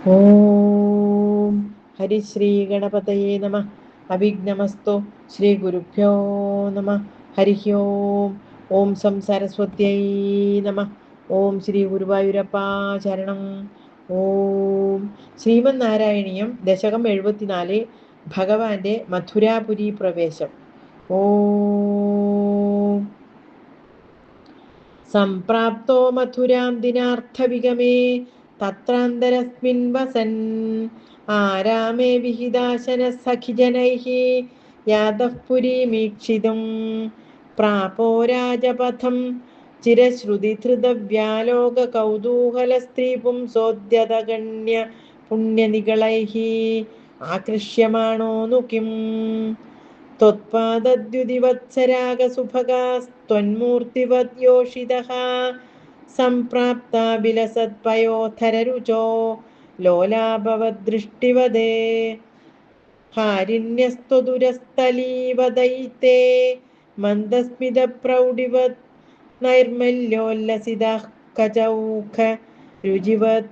ഓം ഹരിശ്രീ ഗണപതയേ നമ. അഭിഘ്നമസ്തു. ശ്രീ ഗുരുഭ്യോ നമ. ഹരി ഓം. ഓം സം സരസ്വത്യൈ നമ. ഓം ശ്രീ ഗുരുവായൂരപ്പാ ശരണം. ഓം ശ്രീമന്നാരായണീയം ദശകം 74. ഭഗവാന്റെ മഥുരാപുരി പ്രവേശം. ഓം സംപ്രാപ്തോ മഥുരാം ദിനാർത്ഥവിഗമേ തത്രാന്തരസ്മിൻ വസൻ ആരാമേ വിഹിതാശന സഖിജനൈഃ യാതഃ പുരീമീക്ഷിതും പ്രാപോ രാജപഥം ചിരശ്രുതിധൃതവ്യാലോക കൗതൂഹല സ്ത്രീപുംസോദ്യതഗണ്യ പുണ്യനികളൈഃ ആകൃഷ്യമാണോ നു കിം त्वत्पादद्युतिवत्सरागसुभगास्त्वन्मूर्तिवद् योषितः सम्प्राप्ता विलसत्पयोधररुचो लोलाभवद्दृष्टिवदे हारिण्यस्त्वदुरस्थलीवदयिते मन्दस्मितप्रौढिवत् नैर्मल्योल्लसितः कचौख रुजिवत्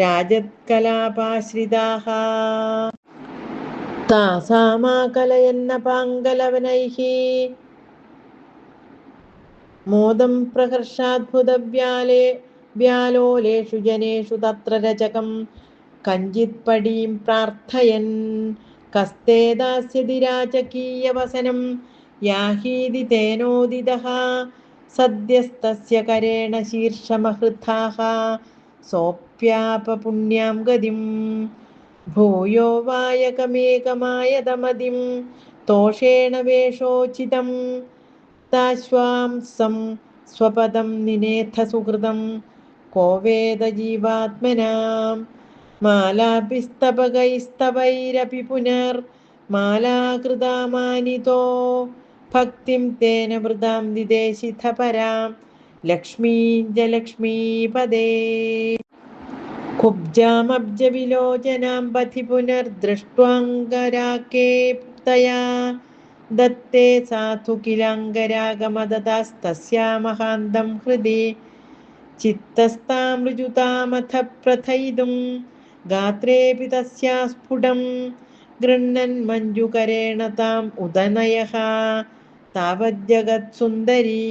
राजत्कलापाश्रिताः तासामाकलयन्नपाङ्गलवनैः मोदं प्रहर्षाद्भुतव्यालोलेषु जनेषु तत्र रचकं कञ्चित्पडीं प्रार्थयन् कस्ते दास्यति राजकीयवसनं याहीति तेनोदितः सद्यस्तस्य करेण शीर्षमहृताः सोऽप्यापपुण्यां गतिं भूयो वायकमेकमायतमदिं तोषेण वेषोचितं ताश्वांसं स्वपदं निनेथ सुकृतं को वेदजीवात्मनां मालाभिस्तपकैस्तवैरपि पुनर्मालाकृता मानितो भक्तिं तेन वृतां निदेशिथ परां लक्ष्मीं च लक्ष्मीपदे कुब्जामब्जविलोचनां पथि पुनर्दृष्ट्वाङ्गराके तया दत्ते साधु किलाङ्गरागमददास्तस्या महान्तं हृदि चित्तस्तामृजुतामथ प्रथयितुं गात्रेऽपि तस्या स्फुटं गृह्णन् मञ्जुकरेण ताम् उदनयः तावज्जगत्सुन्दरी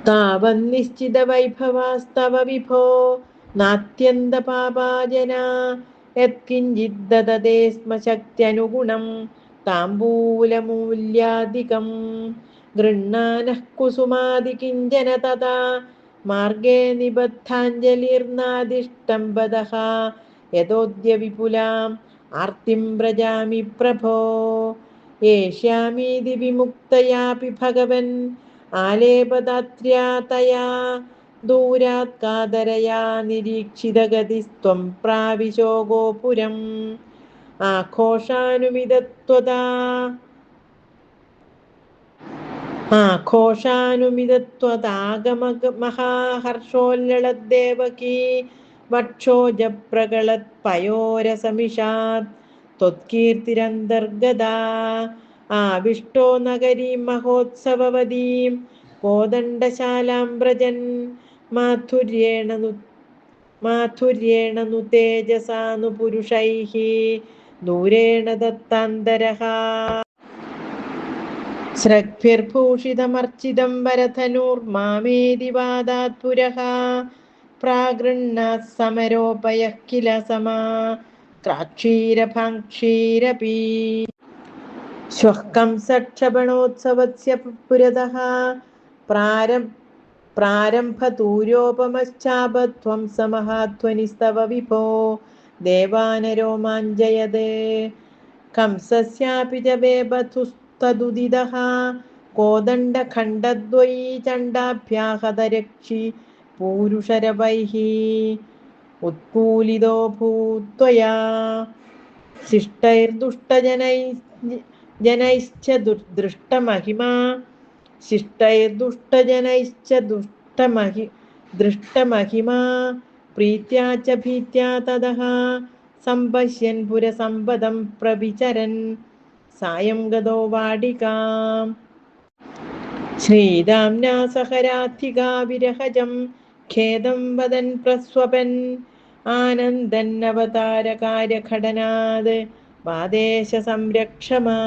तावन्निश्चितवैभवास्तव विभो नात्यन्तपापाजना यत्किञ्चिद्ददते स्म शक्त्यनुगुणं ताम्बूलमूल्यादिकं गृह्णानः कुसुमादिकिञ्चन तदा मार्गे निबद्धाञ्जलिर्नादिष्टं वदः यतोऽद्य विपुलाम् आर्तिं व्रजामि प्रभो एष्यामीति विमुक्तयापि भगवन् आलेपदात्र्या तया दूरात् कादरया निरीक्षितगतिस्त्वं प्राविशो गोपुरम् आघोषानुमितत्वदागमहाहर्षोल्ललद्देवकी वक्षोजप्रगलत्पयोरसमिषात् त्वत्कीर्तिरन्तर्गदा आविष्टो नगरीं महोत्सववतीं कोदण्डशालां व्रजन् माधुर्येण नु तेजसा नु पुरुषैः दूरेण दत्तान्तरः स्रग्भिर्भूषितमर्चितं वरधनुर्मामेदि वादात् पुरः प्रागृह्णात् समरोपयः किल समा क्राक्षीरभाङ्क्षीरपि श्वः कंसक्षपणोत्सवस्य पुरतः प्रारम्भतूर्योपमश्चापध्वं समहाध्वनिस्तव विभो देवानरोमाञ्जयते कंसस्यापि च वेबधुस्तदुदितः कोदण्डखण्डद्वयी चण्डाभ्याहतरक्षि पूरुषरवैः उत्कूलितो भूत्वया शिष्टैर्दुष्टजनैश्च दृष्टमहिमा शिष्टैर्दुष्टजनैश्च दृष्टमहिमा प्रीत्या च भीत्या ततः सम्पश्यन् पुरसम्पदं प्रविचरन् सायं गतो वाटिकाम् श्रीराम्ना सह राधिका विरहजं खेदं वदन् प्रस्वपन् ആനന്ദന്നവതാരകാര്യഘടനാത് വാദേശ സംരക്ഷമാ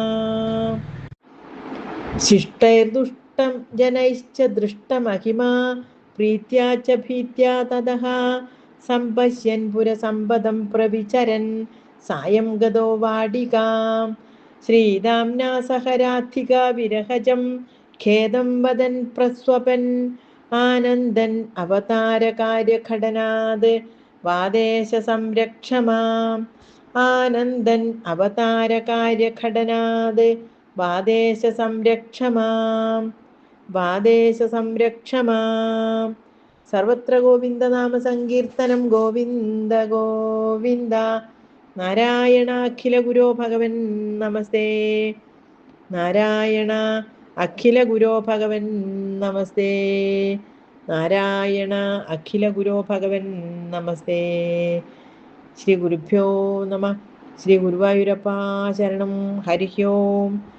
ശിഷ്ടൈർദുഷ്ടം ജനൈശ്ച ദൃഷ്ടമഹിമാ പ്രീത്യാ ച ഭീത്യാ തതഃ സംപശ്യൻ പുരസമ്പദം പ്രവിചരൻ സായം ഗതോ വാടികാം ശ്രീദാംനാ സഹ രാധികാ വിരഹജം ഖേദം വദൻ പ്രസ്വപൻ ആനന്ദൻ അവതാരകാര്യഘടനാത് വാദേശ സംരക്ഷമാം ആനന്ദൻ അവതാരകാര്യഘടനാത് വാദേശ സംരക്ഷമാം വാദേശ സംരക്ഷമാം സർവത്ര ഗോവിന്ദനാമ സങ്കീർത്തനം ഗോവിന്ദ ഗോവിന്ദ നാരായണ അഖില ഗുരോ ഭഗവൻ നമസ്തേ നാരായണ അഖില ഗുരോ ഭഗവൻ നമസ്തേ നാരായണ അഖില ഗുരോ ഭഗവൻ നമസ്തേ ശ്രീ ഗുരുഭ്യോ നമ ശ്രീ ഗുരുവായൂരപ്പാ ശരണം ഹരി ഓം